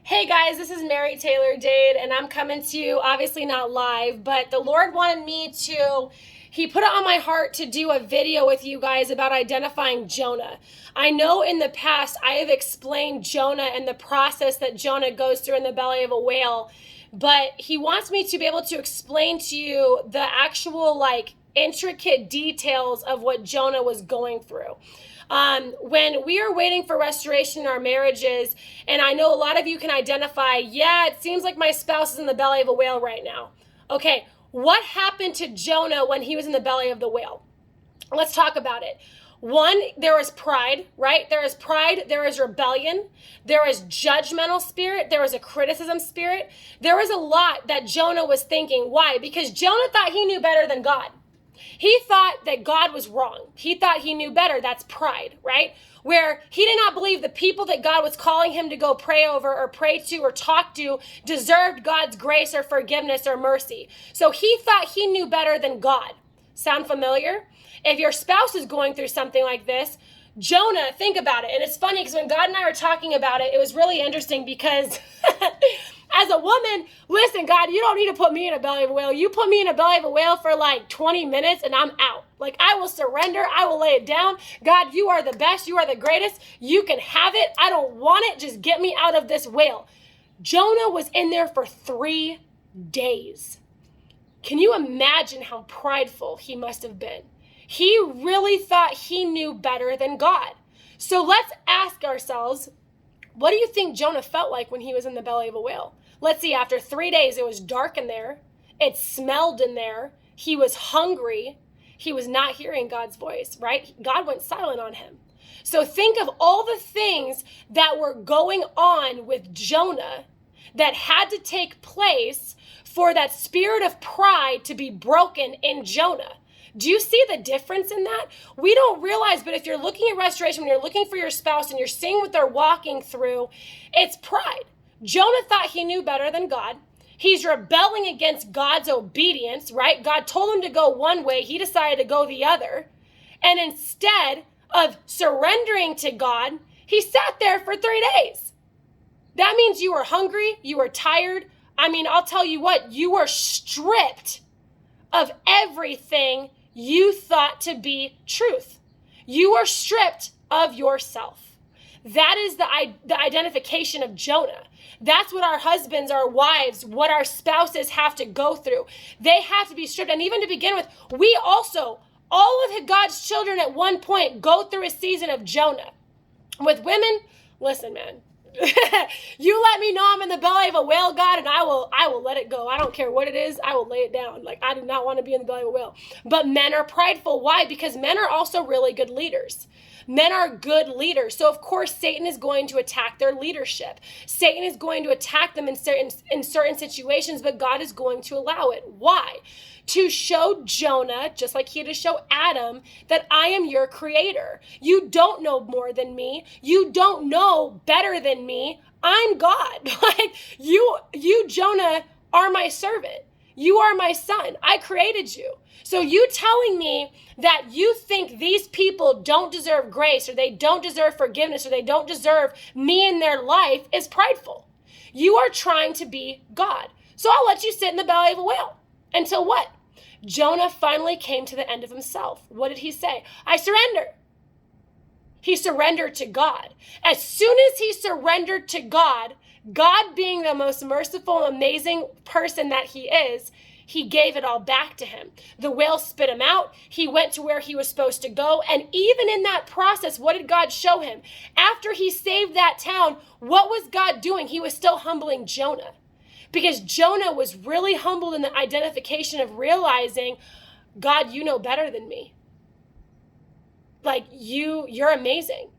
Hey guys, this is Mary Taylor Dade, and I'm coming to you, obviously not live, but the Lord wanted me to, He put it on my heart to do a video with you guys about identifying Jonah. I know in the past I have explained Jonah and the process that Jonah goes through in the belly of a whale, but He wants me to be able to explain to you the actual, intricate details of what Jonah was going through. When we are waiting for restoration in our marriages, and I know a lot of you can identify, yeah, it seems like my spouse is in the belly of a whale right now. Okay, what happened to Jonah when he was in the belly of the whale? Let's talk about it. One, there is pride, right? There is pride, there is rebellion, there is judgmental spirit, there is a criticism spirit. There is a lot that Jonah was thinking. Why? Because Jonah thought he knew better than God. He thought that God was wrong. He thought he knew better. That's pride, right? Where he did not believe the people that God was calling him to go pray over or pray to or talk to deserved God's grace or forgiveness or mercy. So he thought he knew better than God. Sound familiar? If your spouse is going through something like this, Jonah, think about it. And it's funny because when God and I were talking about it, it was really interesting because as a woman, listen, God, you don't need to put me in a belly of a whale. You put me in a belly of a whale for 20 minutes and I'm out. I will surrender. I will lay it down. God, you are the best. You are the greatest. You can have it. I don't want it. Just get me out of this whale. Jonah was in there for 3 days. Can you imagine how prideful he must have been? He really thought he knew better than God. So let's ask ourselves, what do you think Jonah felt like when he was in the belly of a whale? Let's see, after 3 days, it was dark in there. It smelled in there. He was hungry. He was not hearing God's voice, right? God went silent on him. So think of all the things that were going on with Jonah that had to take place for that spirit of pride to be broken in Jonah. Do you see the difference in that? We don't realize, but if you're looking at restoration, when you're looking for your spouse and you're seeing what they're walking through, it's pride. Jonah thought he knew better than God. He's rebelling against God's obedience, right? God told him to go one way. He decided to go the other. And instead of surrendering to God, he sat there for 3 days. That means you were hungry. You were tired. I'll tell you what, you were stripped of everything you thought to be truth. You are stripped of yourself. That is the identification of Jonah. That's what our husbands, our wives, what our spouses have to go through. They have to be stripped. And even to begin with, we also, all of God's children at one point go through a season of Jonah. With women, listen, man. You let me know I'm in the belly of a whale, God, and I will let it go. I don't care what it is. I will lay it down. I do not want to be in the belly of a whale. But men are prideful. Why? Because men are also really good leaders. Men are good leaders. So of course, Satan is going to attack their leadership. Satan is going to attack them in certain situations, but God is going to allow it. Why? To show Jonah, just like he had to show Adam, that I am your creator. You don't know more than me. You don't know better than me. I'm God. You, Jonah, are my servant. You are my son. I created you. So you telling me that you think these people don't deserve grace or they don't deserve forgiveness or they don't deserve me in their life is prideful. You are trying to be God. So I'll let you sit in the belly of a whale. Until what? Jonah finally came to the end of himself. What did he say? I surrender. He surrendered to God. As soon as he surrendered to God, God being the most merciful, amazing person that he is, he gave it all back to him. The whale spit him out. He went to where he was supposed to go. And even in that process, what did God show him? After he saved that town, what was God doing? He was still humbling Jonah. Because Jonah was really humbled in the identification of realizing, God, you know better than me. You're amazing.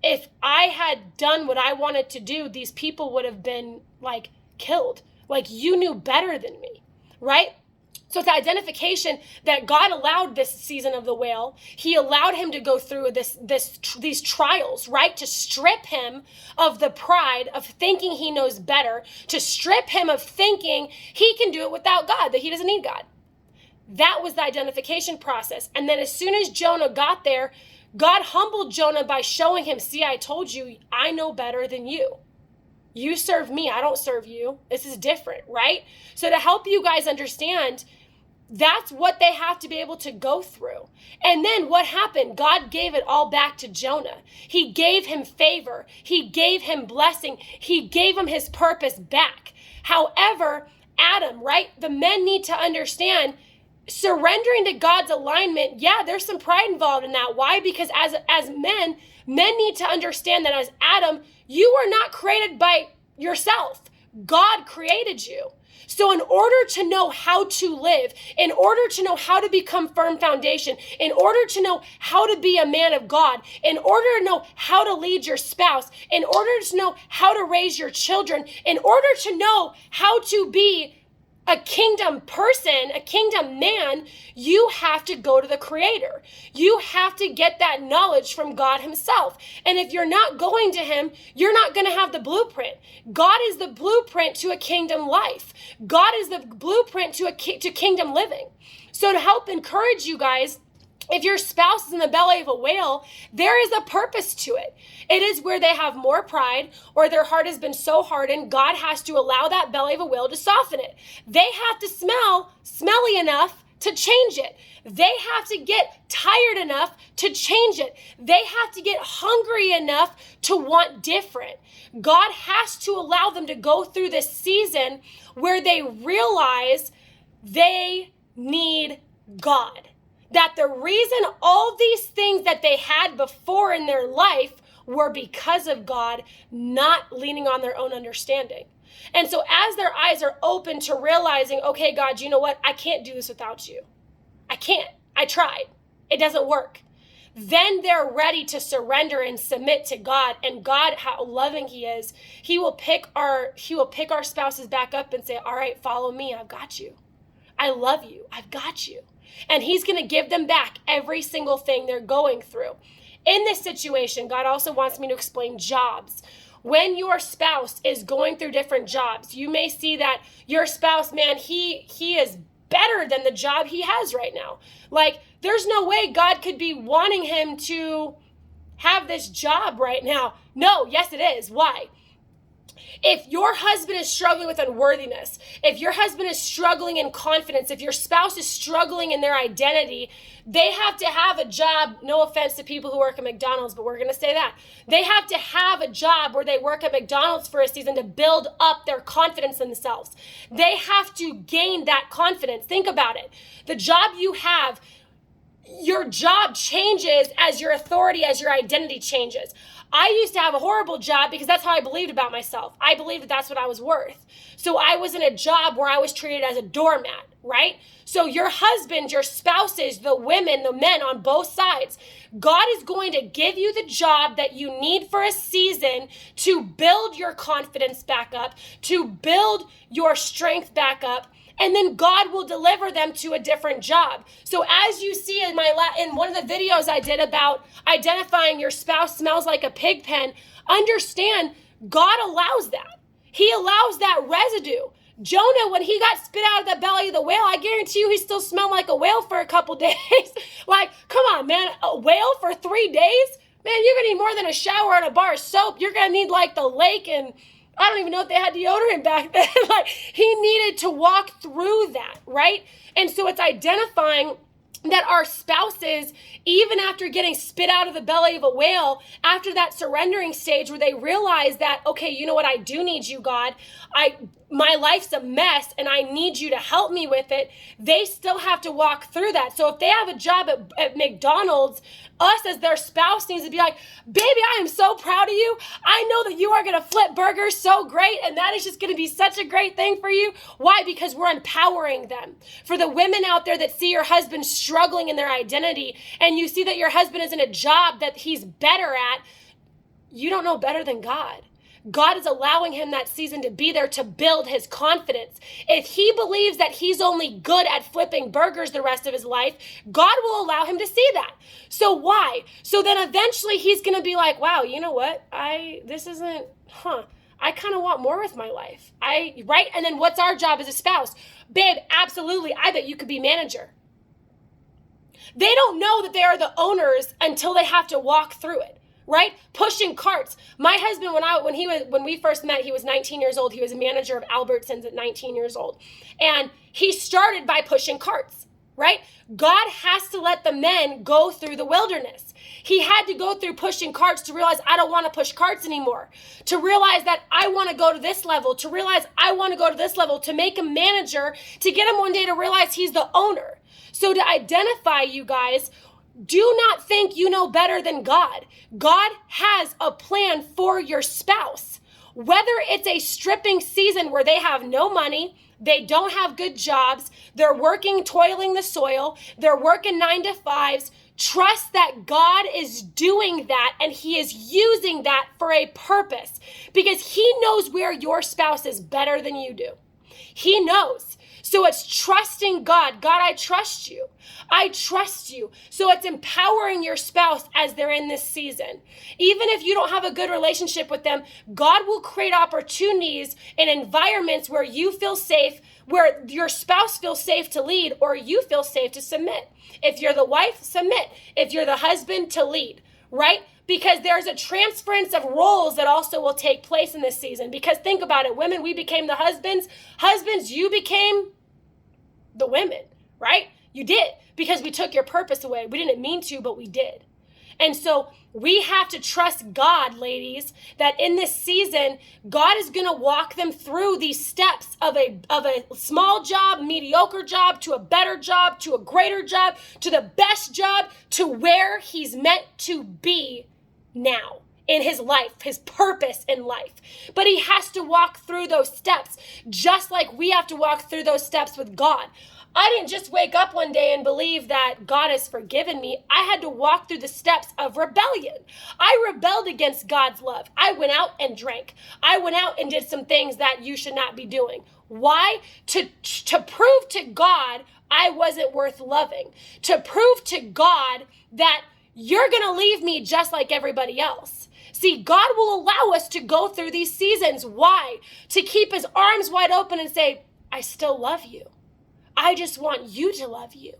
If I had done what I wanted to do, these people would have been killed. You knew better than me, right? So it's the identification that God allowed this season of the whale. He allowed him to go through these trials, right? To strip him of the pride of thinking he knows better, to strip him of thinking he can do it without God, that he doesn't need God. That was the identification process. And then as soon as Jonah got there, God humbled Jonah by showing him, see, I told you, I know better than you. You serve me, I don't serve you. This is different, right? So to help you guys understand, that's what they have to be able to go through. And then what happened? God gave it all back to Jonah. He gave him favor. He gave him blessing. He gave him his purpose back. However, Adam, right? The men need to understand surrendering to God's alignment. Yeah, there's some pride involved in that. Why? Because as men need to understand that as Adam, you were not created by yourself. God created you. So in order to know how to live, in order to know how to become firm foundation, in order to know how to be a man of God, in order to know how to lead your spouse, in order to know how to raise your children, in order to know how to be a kingdom person, a kingdom man, you have to go to the Creator. You have to get that knowledge from God himself. And if you're not going to him, you're not going to have the blueprint. God is the blueprint to a kingdom life. God is the blueprint to kingdom living. So to help encourage you guys, if your spouse is in the belly of a whale, there is a purpose to it. It is where they have more pride or their heart has been so hardened, God has to allow that belly of a whale to soften it. They have to smell smelly enough to change it. They have to get tired enough to change it. They have to get hungry enough to want different. God has to allow them to go through this season where they realize they need God. That the reason all these things that they had before in their life were because of God, not leaning on their own understanding. And so as their eyes are open to realizing, okay, God, you know what? I can't do this without you. I can't. I tried. It doesn't work. Then they're ready to surrender and submit to God. And God, how loving he is, he will pick our spouses back up and say, all right, follow me. I've got you. I love you. I've got you. And he's going to give them back every single thing they're going through. In this situation, God also wants me to explain jobs. When your spouse is going through different jobs, you may see that your spouse, man, he is better than the job he has right now. Like, there's no way God could be wanting him to have this job right now. No, yes, it is. Why? If your husband is struggling with unworthiness, if your husband is struggling in confidence, if your spouse is struggling in their identity, they have to have a job. No offense to people who work at McDonald's, but we're going to say that. They have to have a job where they work at McDonald's for a season to build up their confidence in themselves. They have to gain that confidence. Think about it. The job you have, your job changes as your authority, as your identity changes. I used to have a horrible job because that's how I believed about myself. I believed that that's what I was worth. So I was in a job where I was treated as a doormat, right? So your husband, your spouses, the women, the men on both sides, God is going to give you the job that you need for a season to build your confidence back up, to build your strength back up, and then God will deliver them to a different job. So as you see in one of the videos I did about identifying your spouse smells like a pig pen, understand God allows that. He allows that residue. Jonah, when he got spit out of the belly of the whale, I guarantee you he still smelled like a whale for a couple days. Like, come on, man, a whale for 3 days? Man, you're gonna need more than a shower and a bar of soap. You're gonna need like the lake, and I don't even know if they had deodorant back then. Like, he needed to walk through that, right? And so it's identifying that our spouses, even after getting spit out of the belly of a whale, after that surrendering stage where they realize that, okay, you know what, I do need you, God. My life's a mess and I need you to help me with it. They still have to walk through that. So if they have a job at McDonald's, us as their spouse needs to be like, baby, I am so proud of you. I know that you are going to flip burgers so great, and that is just going to be such a great thing for you. Why? Because we're empowering them. For the women out there that see your husband struggling in their identity, and you see that your husband is in a job that he's better at, you don't know better than God. God is allowing him that season to be there to build his confidence. If he believes that he's only good at flipping burgers the rest of his life, God will allow him to see that. So why? So then eventually he's going to be like, wow, you know what? I kind of want more with my life. Right? And then what's our job as a spouse? Babe, absolutely. I bet you could be manager. They don't know that they are the owners until they have to walk through it. right? Pushing carts. My husband, when we first met, he was 19 years old. He was a manager of Albertsons at 19 years old. And he started by pushing carts, right? God has to let the men go through the wilderness. He had to go through pushing carts to realize I don't want to push carts anymore, to realize that I want to go to this level, to realize I want to go to this level, to make a manager, to get him one day to realize he's the owner. So to identify, you guys, do not think you know better than God. God has a plan for your spouse. Whether it's a stripping season where they have no money, they don't have good jobs, they're working, toiling the soil, they're working 9 to 5s, trust that God is doing that and he is using that for a purpose because he knows where your spouse is better than you do. He knows. So it's trusting God. God, I trust you. I trust you. So it's empowering your spouse as they're in this season. Even if you don't have a good relationship with them, God will create opportunities and environments where you feel safe, where your spouse feels safe to lead, or you feel safe to submit. If you're the wife, submit. If you're the husband, to lead, right? Because there's a transference of roles that also will take place in this season. Because think about it, women, we became the husbands. Husbands, you became the women, right? You did, because we took your purpose away. We didn't mean to, but we did. And so we have to trust God, ladies, that in this season, God is going to walk them through these steps of a small job, mediocre job, to a better job, to a greater job, to the best job, to where he's meant to be now in his life, his purpose in life. But he has to walk through those steps, just like we have to walk through those steps with God. I didn't just wake up one day and believe that God has forgiven me. I had to walk through the steps of rebellion. I rebelled against God's love. I went out and drank. I went out and did some things that you should not be doing. Why? To prove to God I wasn't worth loving. To prove to God that you're going to leave me just like everybody else. See, God will allow us to go through these seasons. Why? To keep his arms wide open and say, I still love you. I just want you to love you.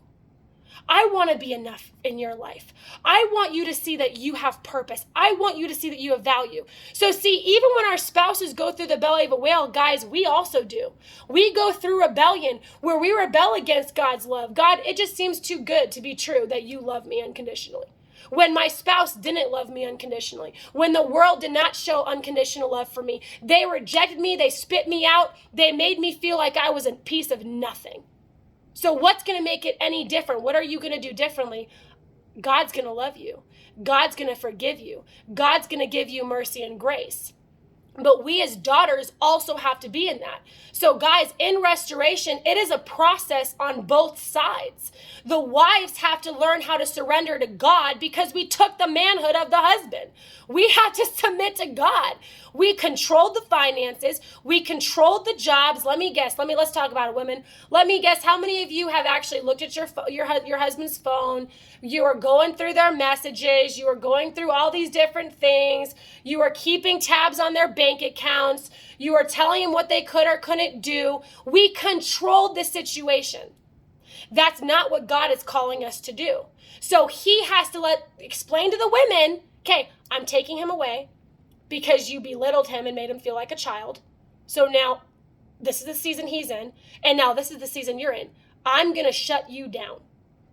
I want to be enough in your life. I want you to see that you have purpose. I want you to see that you have value. So see, even when our spouses go through the belly of a whale, guys, we also do. We go through rebellion where we rebel against God's love. God, it just seems too good to be true that you love me unconditionally. When my spouse didn't love me unconditionally, when the world did not show unconditional love for me, they rejected me, they spit me out, they made me feel like I was a piece of nothing. So what's going to make it any different? What are you going to do differently? God's going to love you. God's going to forgive you. God's going to give you mercy and grace. But we as daughters also have to be in that. So guys, in restoration, it is a process on both sides. The wives have to learn how to surrender to God because we took the manhood of the husband. We had to submit to God. We controlled the finances. We controlled the jobs. Let's talk about it, women. Let me guess how many of you have actually looked at your husband's phone. You are going through their messages. You are going through all these different things. You are keeping tabs on their bank accounts. You are telling them what they could or couldn't do. We controlled the situation. That's not what God is calling us to do. So he has to explain to the women, okay, I'm taking him away because you belittled him and made him feel like a child. So now this is the season he's in, and now this is the season you're in. I'm going to shut you down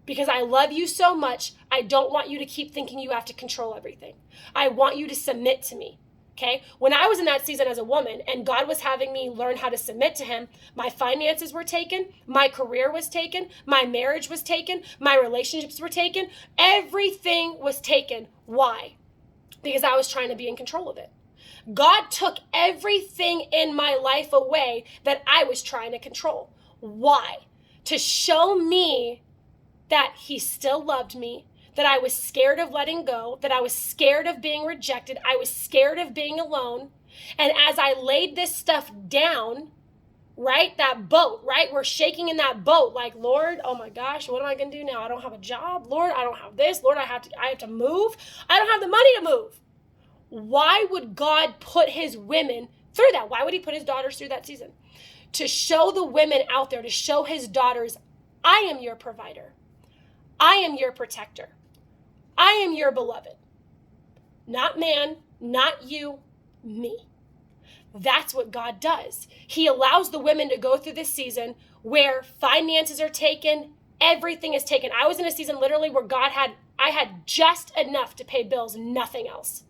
because I love you so much. I don't want you to keep thinking you have to control everything. I want you to submit to me. Okay, when I was in that season as a woman and God was having me learn how to submit to him, my finances were taken, my career was taken, my marriage was taken, my relationships were taken, everything was taken. Why? Because I was trying to be in control of it. God took everything in my life away that I was trying to control. Why? To show me that he still loved me, that I was scared of letting go, that I was scared of being rejected, I was scared of being alone. And as I laid this stuff down, right, that boat, right, we're shaking in that boat like, Lord, oh my gosh, what am I going to do now? I don't have a job. Lord, I don't have this. Lord, I have to move. I don't have the money to move. Why would God put his women through that? Why would he put his daughters through that season? To show the women out there, to show his daughters, I am your provider. I am your protector. I am your beloved. Not man, not you, me. That's what God does. He allows the women to go through this season where finances are taken, everything is taken. I was in a season literally where I had just enough to pay bills, nothing else.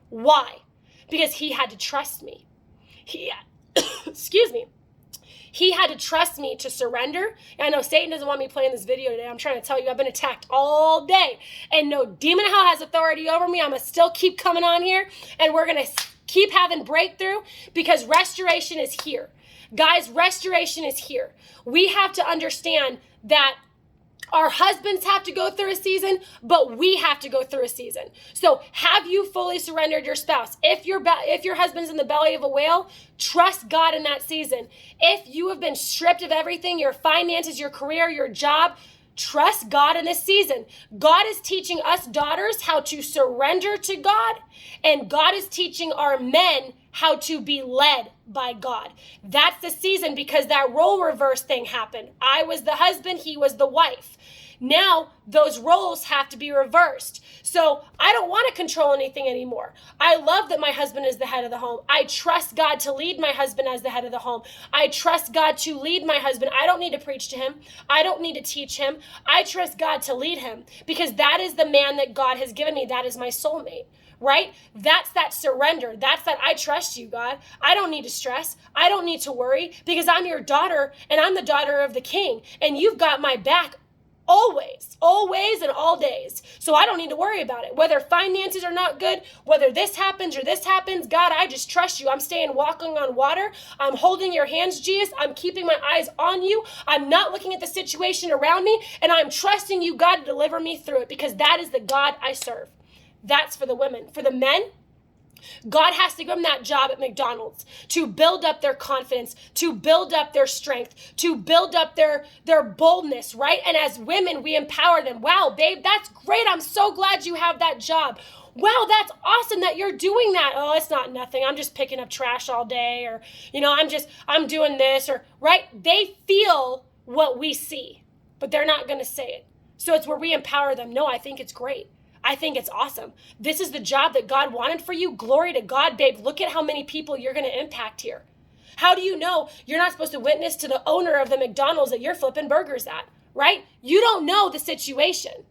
Why? Because he had to trust me. Excuse me. He had to trust me to surrender. And I know Satan doesn't want me playing this video today. I'm trying to tell you, I've been attacked all day. And no demon in hell has authority over me. I'm going to still keep coming on here. And we're going to keep having breakthrough because restoration is here. Guys, restoration is here. We have to understand that our husbands have to go through a season, but we have to go through a season. So have you fully surrendered your spouse? If your husband's in the belly of a whale, trust God in that season. If you have been stripped of everything, your finances, your career, your job, trust God in this season. God is teaching us daughters how to surrender to God, and God is teaching our men how to be led by God. That's the season because that role reverse thing happened. I was the husband, he was the wife. Now those roles have to be reversed. So I don't want to control anything anymore. I love that my husband is the head of the home. I trust God to lead my husband as the head of the home. I trust God to lead my husband. I don't need to preach to him. I don't need to teach him. I trust God to lead him because that is the man that God has given me. That is my soulmate. Right? That's that surrender. That's that I trust you, God. I don't need to stress. I don't need to worry because I'm your daughter and I'm the daughter of the King and you've got my back always and all days. So I don't need to worry about it. Whether finances are not good, whether this happens or this happens, God, I just trust you. I'm staying walking on water. I'm holding your hands, Jesus. I'm keeping my eyes on you. I'm not looking at the situation around me and I'm trusting you, God, to deliver me through it because that is the God I serve. That's for the women. For the men, God has to give them that job at McDonald's to build up their confidence, to build up their strength, to build up their boldness, right? And as women, we empower them. Wow, babe, that's great. I'm so glad you have that job. Wow, that's awesome that you're doing that. Oh, it's not nothing. I'm just picking up trash all day or, I'm doing this or, right? They feel what we see, but they're not going to say it. So it's where we empower them. No, I think it's great. I think it's awesome. This is the job that God wanted for you. Glory to God, babe. Look at how many people you're going to impact here. How do you know you're not supposed to witness to the owner of the McDonald's that you're flipping burgers at, right? You don't know the situation.